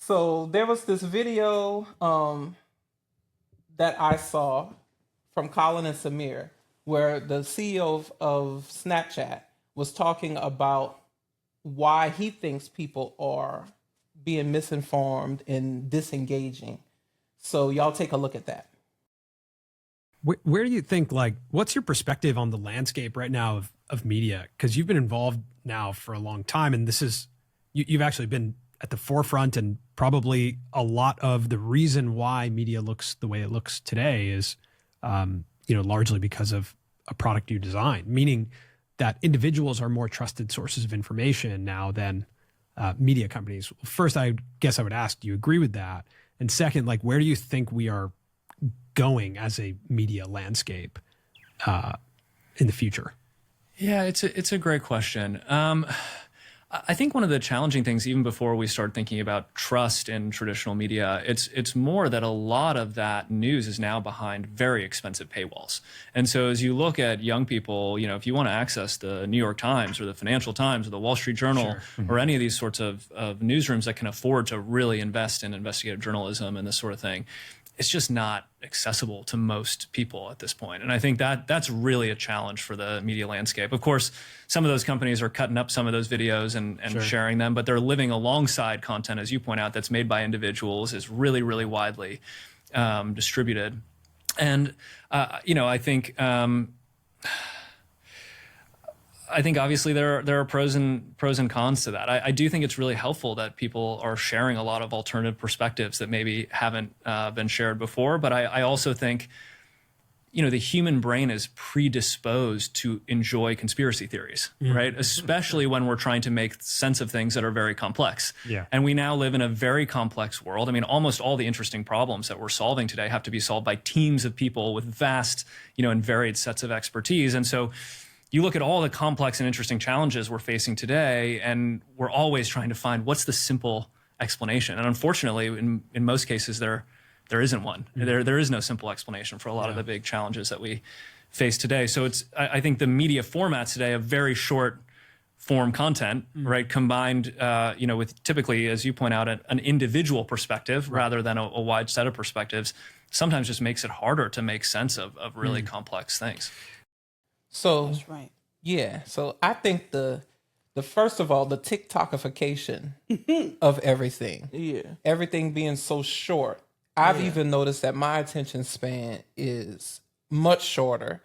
So there was this video that I saw from Colin and Samir where the CEO of Snapchat was talking about why he thinks people are being misinformed and disengaging. So y'all take a look at that. Where do you think, like, what's your perspective on the landscape right now of media? Because you've been involved now for a long time, and this is, you've actually been at the forefront, and probably a lot of the reason why media looks the way it looks today is, largely because of a product you design, meaning that individuals are more trusted sources of information now than media companies. First, I guess I would ask, do you agree with that? And second, like, where do you think we are going as a media landscape in the future? Yeah, it's a great question. I think one of the challenging things, even before we start thinking about trust in traditional media, it's more that a lot of that news is now behind very expensive paywalls. And so as you look at young people, if you want to access the New York Times or the Financial Times or the Wall Street Journal, sure, or any of these sorts of newsrooms that can afford to really invest in investigative journalism and this sort of thing, it's just not accessible to most people at this point. And I think that's really a challenge for the media landscape. Of course, some of those companies are cutting up some of those videos and sure, sharing them, but they're living alongside content, as you point out, that's made by individuals, is really, really widely distributed. And, I think obviously there are pros and cons to that. I do think it's really helpful that people are sharing a lot of alternative perspectives that maybe haven't been shared before. But I also think, the human brain is predisposed to enjoy conspiracy theories, right? Especially when we're trying to make sense of things that are very complex. Yeah. And we now live in a very complex world. I mean, almost all the interesting problems that we're solving today have to be solved by teams of people with vast, and varied sets of expertise. And so you look at all the complex and interesting challenges we're facing today, and we're always trying to find what's the simple explanation. And unfortunately, in most cases, there isn't one. There is no simple explanation for a lot of the big challenges that we face today. So I think the media formats today have very short form content, right, combined, with typically, as you point out, an individual perspective rather than a wide set of perspectives, sometimes just makes it harder to make sense of really complex things. So that's right. Yeah. So I think the first of all, the TikTokification of everything. Yeah. Everything being so short. I've even noticed that my attention span is much shorter.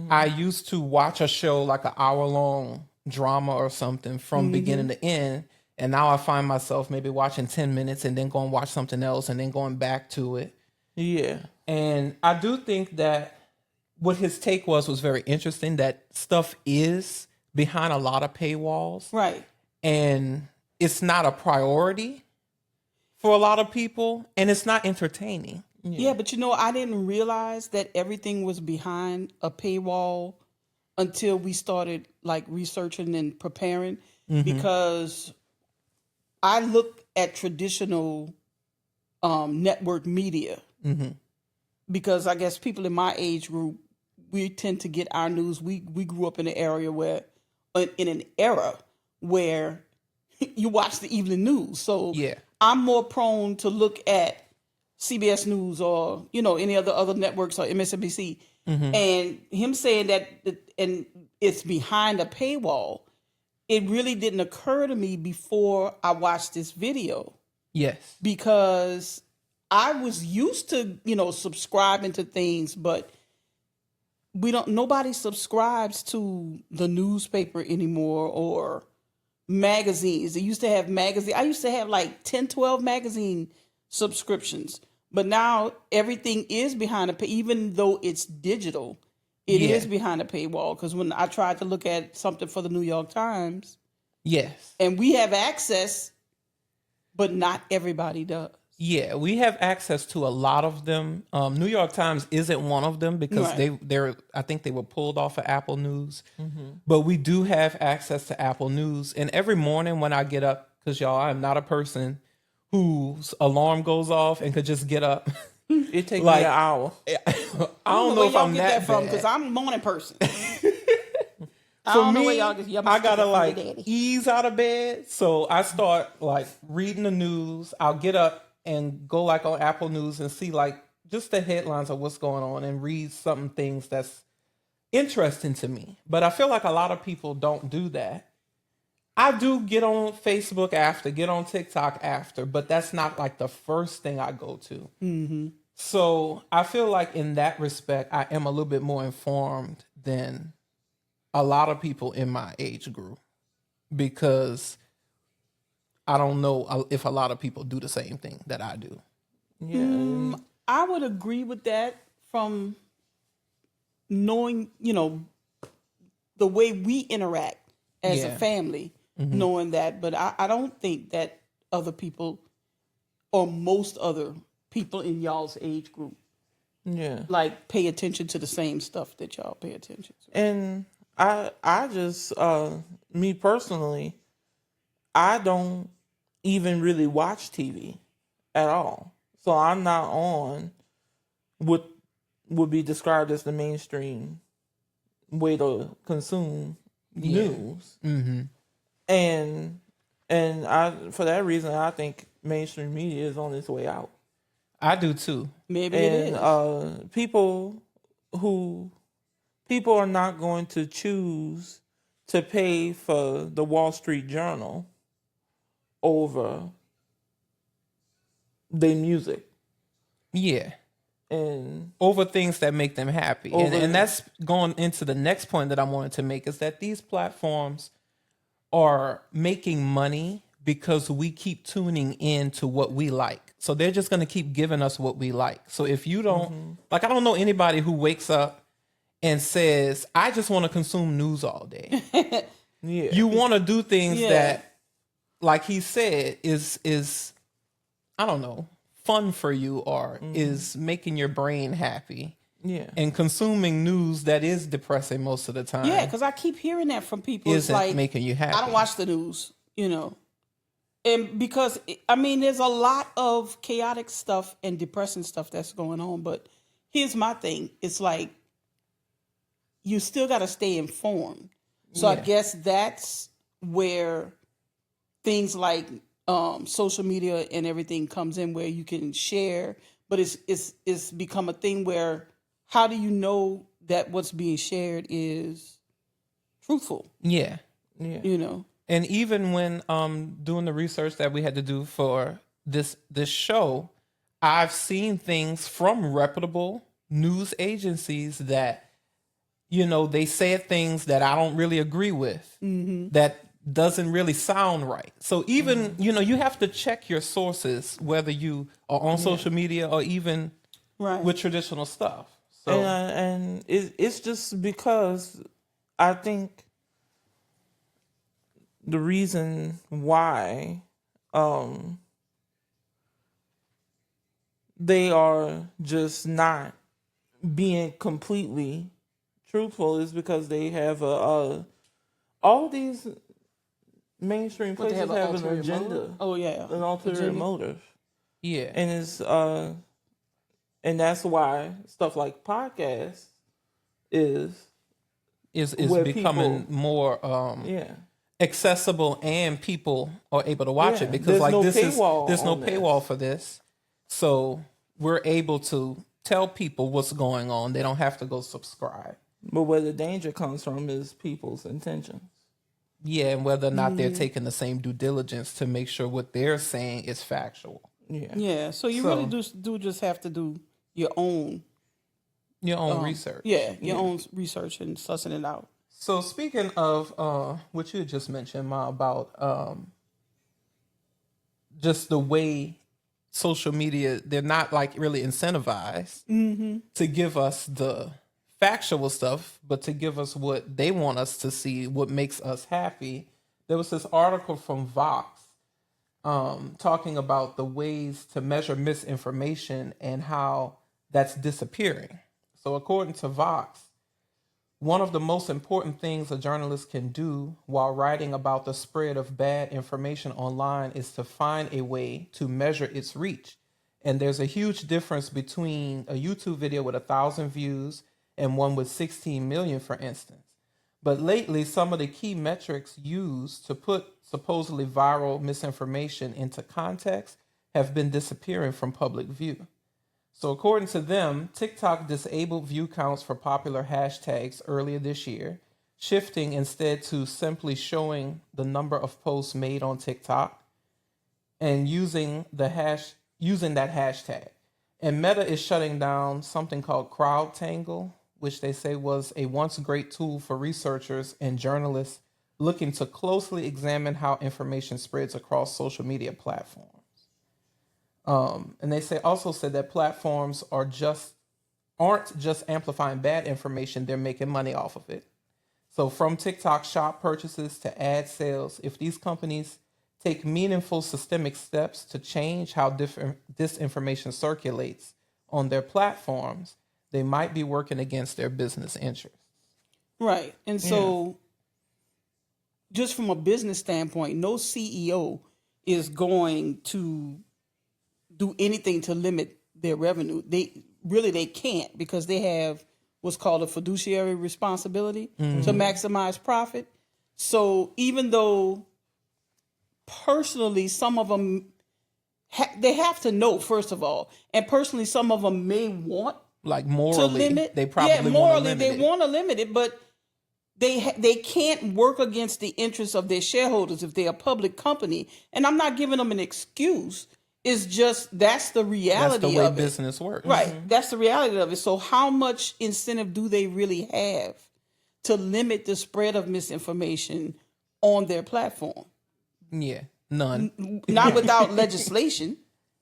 I used to watch a show like an hour-long drama or something from beginning to end. And now I find myself maybe watching 10 minutes and then going to watch something else and then going back to it. Yeah. And I do think that what his take was very interesting, that stuff is behind a lot of paywalls. Right. And it's not a priority for a lot of people, and it's not entertaining. Yeah, but I didn't realize that everything was behind a paywall until we started like researching and preparing, because I look at traditional network media because I guess people in my age group, we tend to get our news. We grew up in an area in an era where you watch the evening news. So I'm more prone to look at CBS News or, any other networks or MSNBC. And him saying that, and it's behind a paywall, it really didn't occur to me before I watched this video. Yes. Because I was used to, subscribing to things, but nobody subscribes to the newspaper anymore or magazines. They used to have magazines. I used to have like 10, 12 magazine subscriptions, but now everything is behind even though it's digital, it is behind a paywall. Because when I tried to look at something for the New York Times, and we have access, but not everybody does. Yeah, we have access to a lot of them. New York Times isn't one of them because I think they were pulled off of Apple News. But we do have access to Apple News. And every morning when I get up, because y'all, I'm not a person whose alarm goes off and could just get up. It takes me an hour. I don't know if I'm that from, because I'm a morning person. I So don't know where me, y'all get your I gotta from like your daddy. ease out of bed. So I start like reading the news. I'll get up and go like on Apple News and see like just the headlines of what's going on and read some things that's interesting to me. But I feel like a lot of people don't do that. I do get on Facebook after, get on TikTok after, but that's not like the first thing I go to. Mm-hmm. So I feel like in that respect, I am a little bit more informed than a lot of people in my age group, because I don't know if a lot of people do the same thing that I do. Yeah, I would agree with that from knowing, the way we interact as a family, knowing that. But I don't think that other people or most other people in y'all's age group like pay attention to the same stuff that y'all pay attention to. And I just me personally, I don't even really watch TV at all. So I'm not on what would be described as the mainstream way to consume news. Mm-hmm. And I, for that reason, I think mainstream media is on its way out. I do too. Maybe it is. People are not going to choose to pay for the Wall Street Journal over their music. Yeah. And over things that make them happy. And that's going into the next point that I wanted to make, is that these platforms are making money because we keep tuning in to what we like. So they're just going to keep giving us what we like. So if you don't, like, I don't know anybody who wakes up and says, I just want to consume news all day. You want to do things that, like he said, is I don't know, fun for you, or is making your brain happy. Yeah. And consuming news that is depressing most of the time. Yeah, because I keep hearing that from people. Isn't it's like, making you happy. I don't watch the news, And because, I mean, there's a lot of chaotic stuff and depressing stuff that's going on. But here's my thing. It's like, you still got to stay informed. So I guess that's where things like social media and everything comes in, where you can share. But it's become a thing where, how do you know that what's being shared is truthful? Yeah. And even when doing the research that we had to do for this show, I've seen things from reputable news agencies that, they said things that I don't really agree with, that doesn't really sound right. So even, you have to check your sources, whether you are on social media or even with traditional stuff. So and it's just because I think the reason why they are just not being completely truthful is because they have all these mainstream places have an agenda. Motive? Oh yeah, an ulterior motive. Yeah, and it's and that's why stuff like podcasts is becoming more accessible, and people are able to watch it, because like there's no paywall for this, so we're able to tell people what's going on. They don't have to go subscribe. But where the danger comes from is people's intentions. Yeah, and whether or not they're taking the same due diligence to make sure what they're saying is factual. Yeah. So you really do just have to do your own research. Yeah, your own research and sussing it out. So speaking of what you had just mentioned, Ma, about just the way social media, they're not like really incentivized to give us the factual stuff, but to give us what they want us to see, what makes us happy. There was this article from Vox talking about the ways to measure misinformation and how that's disappearing. So according to Vox, one of the most important things a journalist can do while writing about the spread of bad information online is to find a way to measure its reach. And there's a huge difference between a YouTube video with 1,000 views and one with 16 million, for instance. But lately, some of the key metrics used to put supposedly viral misinformation into context have been disappearing from public view. So according to them, TikTok disabled view counts for popular hashtags earlier this year, shifting instead to simply showing the number of posts made on TikTok and using that hashtag. And Meta is shutting down something called CrowdTangle, which they say was a once great tool for researchers and journalists looking to closely examine how information spreads across social media platforms. And they also said that platforms aren't just amplifying bad information, they're making money off of it. So from TikTok shop purchases to ad sales, if these companies take meaningful systemic steps to change how disinformation circulates on their platforms, they might be working against their business interests. Right. And so just from a business standpoint, no CEO is going to do anything to limit their revenue. They can't, because they have what's called a fiduciary responsibility to maximize profit. So even though personally some of them they have to know, first of all, and personally some of them may want like morally to limit. They probably morally they want to limit it, but they can't work against the interests of their shareholders if they're a public company. And I'm not giving them an excuse. It's just that's the reality of it. That's the way business works. Right. That's the reality of it. So how much incentive do they really have to limit the spread of misinformation on their platform? Yeah, none. Not without legislation.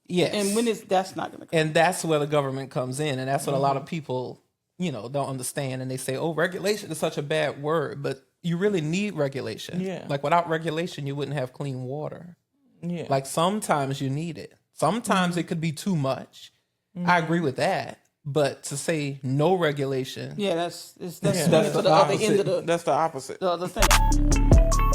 Yes. And that's not going to come. And that's where the government comes in. And that's what a lot of people, don't understand. And they say, oh, regulation is such a bad word. But you really need regulation. Yeah. Like without regulation, you wouldn't have clean water. Yeah. Like sometimes you need it. Sometimes it could be too much. I agree with that. But to say no regulation. Yeah, that's the the other end of That's the opposite. the other thing.